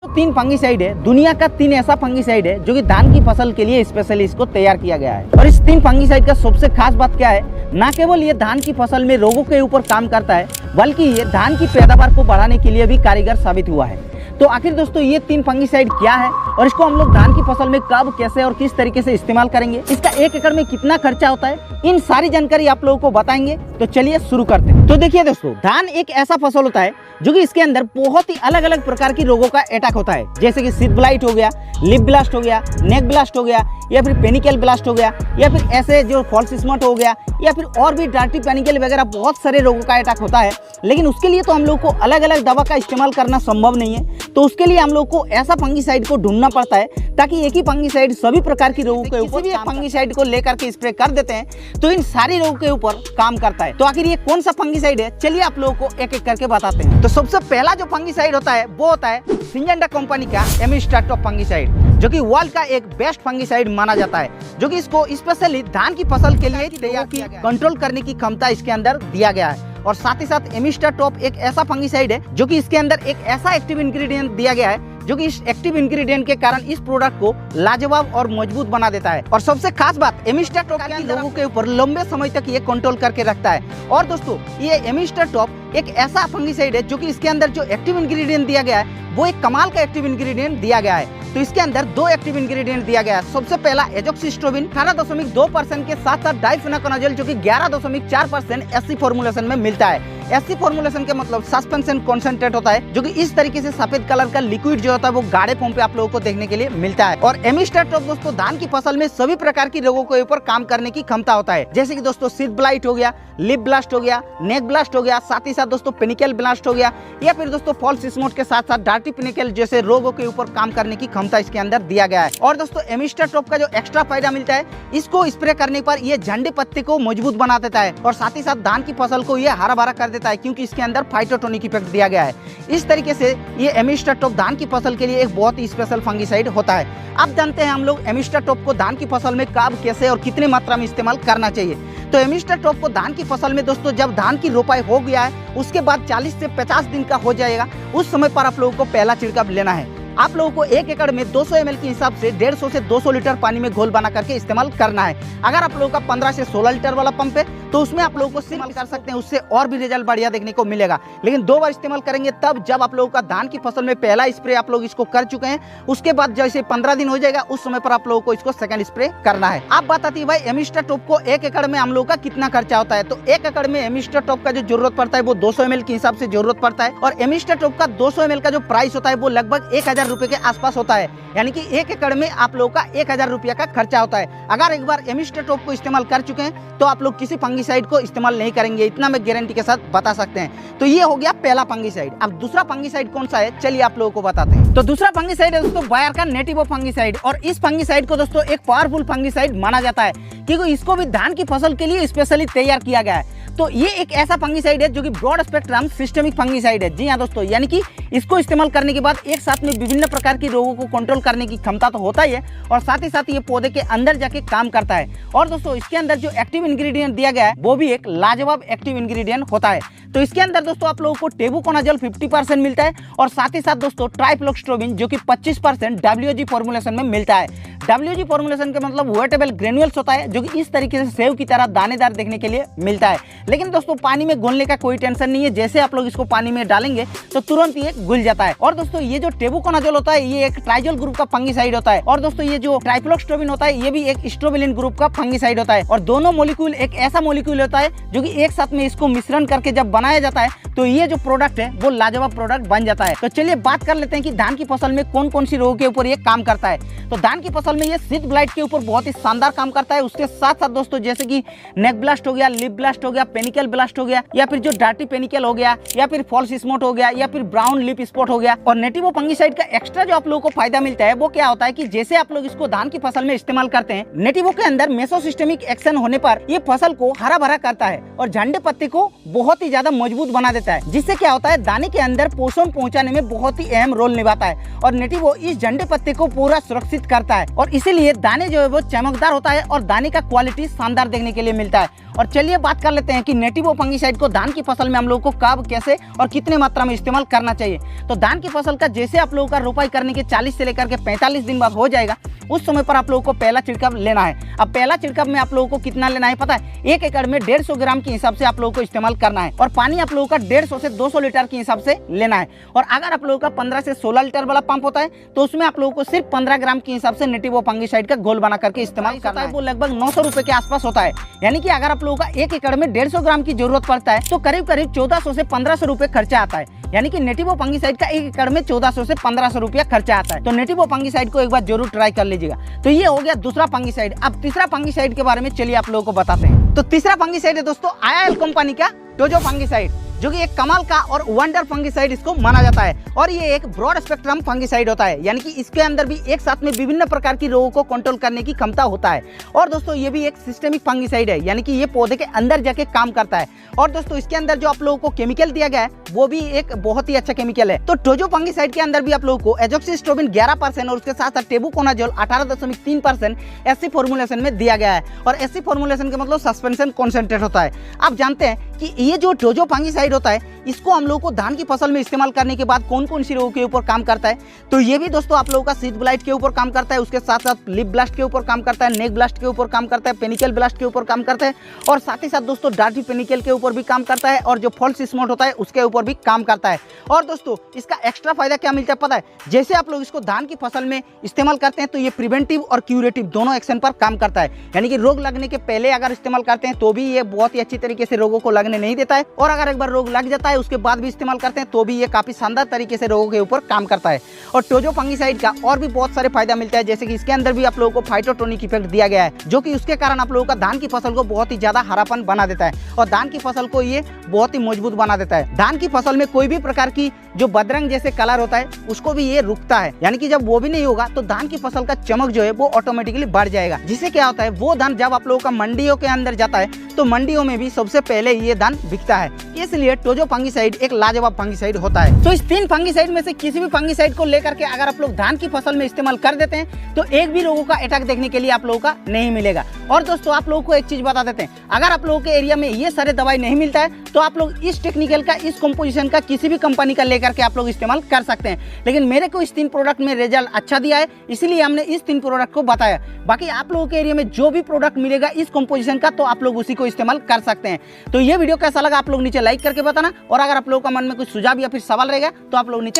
तीन फंगिसाइड है, दुनिया का तीन ऐसा फंगिसाइड है जो कि धान की फसल के लिए स्पेशली इसको तैयार किया गया है। और इस तीन फंगिसाइड का सबसे खास बात क्या है, न केवल ये धान की फसल में रोगों के ऊपर काम करता है, बल्कि ये धान की पैदावार को बढ़ाने के लिए भी कारगर साबित हुआ है। तो आखिर दोस्तों ये तीन फंगिसाइड क्या है और इसको हम लोग धान की फसल में कब, कैसे और किस तरीके से इस्तेमाल करेंगे, इसका 1 एकड़ में कितना खर्चा होता है, इन सारी जानकारी आप लोगों को बताएंगे। तो चलिए शुरू करते हैं। तो देखिए दोस्तों, धान एक ऐसा फसल होता है जो कि इसके अंदर बहुत ही अलग अलग प्रकार की रोगों का अटैक होता है, जैसे कि सीड ब्लाइट हो गया, लिप ब्लास्ट हो गया, नेक ब्लास्ट हो गया, या फिर पेनिकल ब्लास्ट हो गया, या फिर ऐसे जो फॉल्स स्पॉट हो गया, या फिर और भी डार्टी पेनिकल वगैरह बहुत सारे रोगों का अटैक होता है। लेकिन उसके लिए तो हम लोग को अलग अलग दवा का इस्तेमाल करना संभव नहीं है, तो उसके लिए हम लोग को ऐसा फंगिसाइड को ढूंढना पड़ता है ताकि एक ही फंगिसाइड सभी प्रकार की रोगों के ऊपर, फंगिसाइड को लेकर के स्प्रे कर देते हैं तो इन सारी रोगों के ऊपर काम करता है। तो आखिर ये कौन सा फंगिसाइड है, चलिए आप लोगों को एक एक करके बताते हैं। तो सबसे पहला जो फंगिसाइड होता है वो होता है सिंजेंटा कंपनी का एमिस्टाटॉप फंगिसाइड, जो कि वर्ल्ड का एक बेस्ट फंगिसाइड माना जाता है, जो कि इसको स्पेशली धान की फसल के लिए तैयार किया गया, कंट्रोल करने की क्षमता इसके अंदर दिया गया है। और साथ ही साथ एमिस्टाटॉप एक ऐसा फंगिसाइड है जो कि इसके अंदर एक ऐसा एक्टिव इंग्रेडिएंट दिया गया है जो कि इस एक्टिव इंग्रेडिएंट के कारण इस प्रोडक्ट को लाजवाब और मजबूत बना देता है। और सबसे खास बात, एमिस्टाटॉप के लोगों के ऊपर लंबे समय तक ये कंट्रोल करके रखता है। और दोस्तों ये एमिस्टाटॉप एक ऐसा फंगिसाइड है जो कि इसके अंदर जो एक्टिव इंग्रेडिएंट दिया गया है वो एक कमाल का एक्टिव इंग्रेडिएंट दिया गया है। तो इसके अंदर 2 एक्टिव इंग्रेडिएंट दिया गया है। सबसे पहला एजोक्सिस्ट्रोबिन 18.2% के साथ साथ डाइफेनाकोनाजोल जो कि 11.4% एससी फॉर्मुलेशन में मिलता है। एससी फॉर्मुलेशन के मतलब सस्पेंशन कॉन्सेंट्रेट होता है, जो कि इस तरीके से सफेद कलर का लिक्विड जो होता है वो गाढ़े फॉर्म पे आप लोगों को देखने के लिए मिलता है। और एमिस्टाटॉप दोस्तों धान की फसल में सभी प्रकार की रोगों के ऊपर काम करने की क्षमता होता है, जैसे कि दोस्तों सीड ब्लाइट हो गया, लिप ब्लास्ट हो गया, नेक ब्लास्ट हो गया, साथ ही साथ दोस्तों पेनिकल ब्लास्ट हो गया, या फिर दोस्तों फॉल्स स्पॉट के साथ साथ डार्टी पेनिकल जैसे रोगों के ऊपर काम करने की क्षमता इसके अंदर दिया गया है। और दोस्तों एमिस्टाटॉप का जो एक्स्ट्रा फायदा मिलता है, इसको स्प्रे करने पर ये झंडे पत्ते को मजबूत बना देता है और साथ ही साथ धान की फसल को ये हरा भरा कर देता है, क्योंकि इसके अंदर फाइटोटोनिक इफेक्ट दिया गया है। इस तरीके से ये एमिस्टाटॉप धान की फसल के लिए एक बहुत ही स्पेशल फंगिसाइड होता है। अब जानते हैं हम लोग एमिस्टाटॉप को धान की फसल में कब, कैसे और कितने मात्रा में इस्तेमाल करना चाहिए। तो एमिस्टाटॉप को धान की फसल में दोस्तों जब धान की रोपाई हो गया है उसके बाद 40 से 50 दिन का हो जाएगा, उस समय पर आप लोगों को पहला छिड़काव लेना है। आप लोगों को 1 एकड़ में 200 ml के हिसाब से 150 से 200 लीटर पानी में घोल बना करके इस्तेमाल करना है। अगर आप लोगों का 15 से 16 लीटर वाला पंप है तो उसमें आप लोगों को इस्तेमाल कर सकते हैं, उससे और भी रिजल्ट बढ़िया देखने को मिलेगा। लेकिन 2 बार इस्तेमाल करेंगे तब जब आप लोगों का धान की फसल में पहला स्प्रे आप लोग इसको कर चुके हैं, उसके बाद जैसे 15 दिन हो जाएगा उस समय पर आप लोगों को इसको सेकंड स्प्रे करना है। आप बात आती है भाई एमिस्टाटॉप को 1 एकड़ में हम लोगों का कितना खर्चा होता है। तो 1 एकड़ में एमिस्टाटॉप का जो जरूरत पड़ता है वो 200 ml के हिसाब से जरूरत पड़ता है। और एमिस्टाटॉप का 200 ml का जो प्राइस होता है वो लगभग 1000 रुपए के आसपास होता है, यानी कि 1 एकड़ में आप लोगों का 1000 रुपया का खर्चा होता है। अगर एक बार एमिस्टाटॉप को इस्तेमाल कर चुके हैं तो आप लोग किसी फंगिसाइड को इस्तेमाल नहीं करेंगे, इतना मैं गारंटी के साथ बता सकते हैं। तो ये हो गया पहला फंगिसाइड। अब दूसरा फंगिसाइड कौन सा है, चलिए आप लोगों को बताते हैं। तो दूसरा फंगिसाइड है दोस्तों बायर का नेटिवो फंगिसाइड। और इस फंगिसाइड को दोस्तों एक पावरफुल फंगिसाइड माना जाता है, क्योंकि इसको भी धान की फसल के लिए स्पेशली तैयार किया गया है। तो ये एक ऐसा फंगिसाइड है जो कि ब्रॉड स्पेक्ट्रम सिस्टमिक फंगिसाइड है। जी हाँ दोस्तों, यानी कि इसको इस्तेमाल करने के बाद एक साथ में विभिन्न प्रकार की रोगों को कंट्रोल करने की क्षमता तो होता ही है, और साथ ही साथ ये पौधे के अंदर जाके काम करता है। और दोस्तों इसके अंदर जो एक्टिव इंग्रेडिएंट दिया गया है वो भी एक लाजवाब एक्टिव इंग्रेडिएंट होता है। तो इसके अंदर दोस्तों आप लोगों को टेबुकोनाजोल 50% मिलता है, और साथ ही साथ दोस्तों ट्राइफ्लोक्स्ट्रोबिन जो कि 25% WG फॉर्मुलेशन में मिलता है। WG फॉर्मुलेशन का मतलब वेटेबल ग्रेन्यूल्स होता है, जो कि इस तरीके से सेव की तरह दानेदार देखने के लिए मिलता है। लेकिन दोस्तों पानी में घुलने का कोई टेंशन नहीं है, जैसे आप लोग इसको पानी में डालेंगे तो तुरंत ये घुल जाता है। और दोस्तों ये जो टेबुकोनाजोल होता है ये एक ट्राइजोल ग्रुप का फंगिसाइड होता है। और दोस्तों ये जो ट्राइफ्लोक्स्ट्रोबिन होता है ये भी एक स्ट्रोबिलिन ग्रुप का फंगिसाइड होता है। और दोनों मोलिक्यूल एक ऐसा मोलिक्यूल होता है जो कि एक साथ में इसको मिश्रण करके जब बनाया जाता है तो ये जो प्रोडक्ट है वो लाजवाब प्रोडक्ट बन जाता है। तो चलिए बात कर लेते हैं कि धान की फसल में कौन कौन सी रोगों के ऊपर ये काम करता है। तो धान की फसल में ये सीड ब्लाइट के ऊपर बहुत ही शानदार काम करता है। उसके साथ साथ दोस्तों जैसे कि नेक ब्लास्ट हो गया, लिप ब्लास्ट हो गया, पेनिकल ब्लास्ट हो गया, या फिर जो डार्टी पेनिकल हो गया, या फिर फॉल्स स्पॉट हो गया, या फिर ब्राउन लिप स्पॉट हो गया। और नेटिवो फंगिसाइड का एक्स्ट्रा जो आप लोगों को फायदा मिलता है वो क्या होता है कि जैसे आप लोग इसको धान की फसल में इस्तेमाल करते हैं, नेटिवो के अंदर मेसोसिस्टेमिक एक्शन होने पर ये फसल को हरा भरा करता है और झंडे पत्ते को बहुत ही ज्यादा मजबूत बना देता है, जिससे क्या होता है दाने के अंदर पोषण पहुंचाने में बहुत ही अहम रोल निभाता है। और नेटिवो इस झंडे पत्ते को पूरा सुरक्षित करता है और और इसीलिए दाने जो है वो चमकदार होता है और दाने का क्वालिटी शानदार देखने के लिए मिलता है। और चलिए बात कर लेते हैं कि नेटिवो फंगिसाइड को धान की फसल में हम लोग को कब, कैसे और कितने मात्रा में इस्तेमाल करना चाहिए। तो धान की फसल का जैसे आप लोगों का रोपाई करने के 40 से लेकर के 45 दिन बाद हो जाएगा, उस समय पर आप लोगों को पहला छिड़काव लेना है। अब पहला छिड़काव में आप लोगों को कितना लेना है पता है? 1 एकड़ में 150 ग्राम के हिसाब से आप लोगों को इस्तेमाल करना है और पानी आप लोगों का 150 से 200 लीटर के हिसाब से लेना है। और अगर आप लोगों का 15 से 16 लीटर वाला पंप होता है तो उसमें आप लोगों को सिर्फ 15 ग्राम के हिसाब से नेटिवो फंगिसाइड का घोल बना करके इस्तेमाल करना है। वो लगभग 900 रुपए के आसपास होता है। यानी कि अगर आप लोगों का 1 एकड़ में 150 ग्राम की जरूरत पड़ता है तो करीब करीब 1400 से 1500 रुपए खर्चा आता है। यानी कि नेटिवो फंगिसाइड का 1 एकड़ में 1400 से 1500 रुपया खर्चा आता है। तो नेटिवो फंगिसाइड को एक बार जरूर ट्राई कर लीजिएगा। तो ये हो गया दूसरा फंगिसाइड। अब तीसरा फंगिसाइड के बारे में चलिए आप लोगों को बताते हैं। तो तीसरा फंगिसाइड है दोस्तों IIL कंपनी का टोजो फंगिसाइड, जो कि एक कमाल का और वंडर फंगिसाइड इसको माना जाता है। और ये एक ब्रॉड स्पेक्ट्रम फंगिसाइड होता है, यानी कि इसके अंदर भी एक साथ में विभिन्न प्रकार की रोगों को कंट्रोल करने की क्षमता होता है। और दोस्तों ये भी एक सिस्टेमिक फंगिसाइड है, यानी कि ये पौधे के अंदर जाके काम करता है। और दोस्तों इसके अंदर जो आप लोगों को केमिकल दिया गया है वो भी एक बहुत ही अच्छा केमिकल है। तो टोजो फंगिसाइड के अंदर भी आप लोगों को एजोक्सिस्ट्रोबिन 11% और उसके साथ साथ टेबुकोनाजोल 18.3% ऐसी फॉर्मुलेशन में दिया गया है। और ऐसी फॉर्मुलेशन का मतलब सस्पेंशन कॉन्सेंट्रेट होता है। आप जानते हैं कि ये जो टोजो फंगिसाइड होता है इसको हम लोगों को धान की फसल में इस्तेमाल करने के बाद कौन कौन सी रोगों के ऊपर काम करता है। तो ये भी दोस्तों आप लोगों का सीड ब्लाइट के ऊपर काम करता है, उसके साथ साथ लिप ब्लास्ट के ऊपर काम करता है, नेक ब्लास्ट के ऊपर काम करता है, पेनिकल ब्लास्ट के ऊपर काम करता है और साथ ही साथ दोस्तों डार्टी पेनिकल के ऊपर भी काम करता है और जो फॉल्स स्पॉट होता है उसके ऊपर भी काम करता है। और दोस्तों इसका एक्स्ट्रा फायदा क्या मिलता है पता है? जैसे आप लोग इसको धान की फसल में इस्तेमाल करते हैं तो ये प्रिवेंटिव और क्यूरेटिव दोनों एक्शन पर काम करता है। यानी कि रोग लगने के पहले अगर इस्तेमाल करते हैं तो भी ये बहुत ही अच्छी तरीके से रोगों को लगने नहीं देता है, और अगर एक बार रोग लग जाता है उसके बाद भी इस्तेमाल करते हैं तो भी ये काफी शानदार तरीके से रोगों के ऊपर काम करता है। और टोजो फंगिसाइड का और भी बहुत सारे फायदा मिलता है, जैसे कि इसके अंदर भी आप लोगों को फाइटोटोनिक इफेक्ट दिया गया है, जो कि उसके कारण आप लोगों का धान की फसल को बहुत ही ज्यादा हरापन बना देता है और धान की फसल को ये बहुत ही मजबूत बना देता है। धान की फसल में कोई भी प्रकार की जो बदरंग जैसे कलर होता है उसको भी ये रुकता है। यानी कि जब वो भी नहीं होगा तो धान की फसल का चमक जो है वो ऑटोमेटिकली बढ़ जाएगा, जिससे क्या होता है वो धान जब आप लोगों का मंडियों के अंदर जाता है तो मंडियों में भी सबसे पहले ये धान बिकता है। इसलिए टोजो फंगिसाइड एक लाजवाब फंगिसाइड होता है। तो इस 3 फंगिसाइड में से किसी भी फंगिसाइड को लेकर के अगर आप लोग धान की फसल में इस्तेमाल कर देते हैं तो एक भी रोगों का अटैक देखने के लिए आप लोगों का नहीं मिलेगा। और दोस्तों आप लोगों को एक चीज बता देते हैं, अगर आप लोगों के एरिया में ये सारे दवाई नहीं मिलता है तो आप लोग इस टेक्निकल का, इस कंपोजिशन का किसी भी कंपनी का लेकर के आप लोग इस्तेमाल कर सकते हैं। लेकिन मेरे को इस 3 प्रोडक्ट में रिजल्ट अच्छा दिया है, इसीलिए हमने इस 3 प्रोडक्ट को बताया। बाकी आप लोगों के एरिया में जो भी प्रोडक्ट मिलेगा इस कंपोजिशन का तो आप लोग उसी को इस्तेमाल कर सकते हैं। तो ये वीडियो कैसा लगा आप लोग नीचे लाइक करके बताना, और अगर आप लोगों का मन में कुछ सुझाव या फिर सवाल रहेगा तो आप लोग नीचे